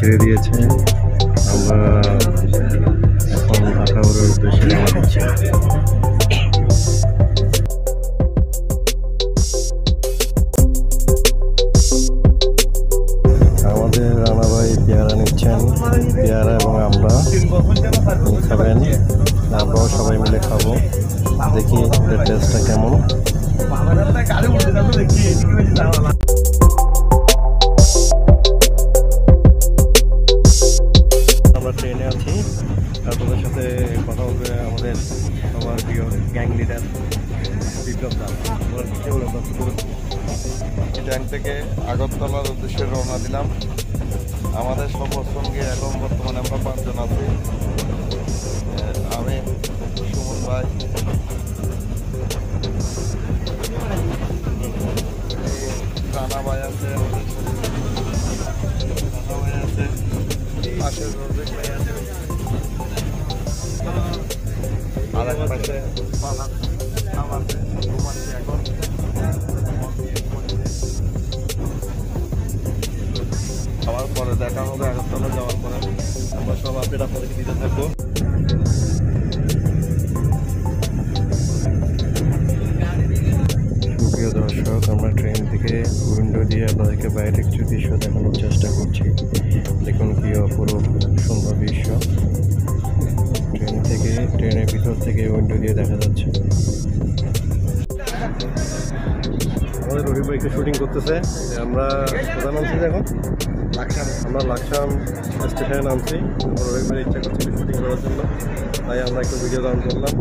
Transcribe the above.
ছেড়ে দিয়েছে। আমরা এখন ঢাকার উদ্দেশ্যে রওনা দিচ্ছি। আমাদের রানা ভাই পেয়ারা নিচ্ছেন, পেয়ারা এবং আমরা খাবেন, আমরাও সবাই মিলে খাবো। দেখি এটার টেস্টটা কেমন। আমরা ট্রেনে আছি, আপনাদের সাথে কথা বলবে আমাদের আমার প্রিয় গ্যাং লিডার বিপ্লব দা। ট্যাং থেকে আগরতলার উদ্দেশ্যে রওনা দিলাম। আমাদের সফর সঙ্গে এখন বর্তমানে আমরা 5 জন আছি। আমি, সুমন ভাই, রানা ভাই আছে, পাশের রোজেক ভাই আছে, আর এক পাশে আমাদের ঘুমাচ্ছি এখন। যাওয়ার পরে দেখা হবে, আগরতলা যাওয়ার পরে আমরা সব আপডেট আপনাদেরকে দিতে থাকবো। প্রিয় দর্শক, আমরা ট্রেন থেকে উইন্ডো দিয়ে আপনাদেরকে বাইরের কিছু দৃশ্য দেখানোর চেষ্টা করছি। দেখুন কি অপরূপ সুন্দর দৃশ্য ট্রেনের ভিতর থেকে উইন্ডো দিয়ে দেখা যাচ্ছে। আমাদের রবি ভাই একটু শুটিং করতেছে। আমরা কোথায় নামছি এখন? আমরা লাকসাম স্টেশনে নামছি। রবি ভাই ইচ্ছা করছে শুটিং করার জন্য, তাই আমরা একটু ভিডিও দান করলাম।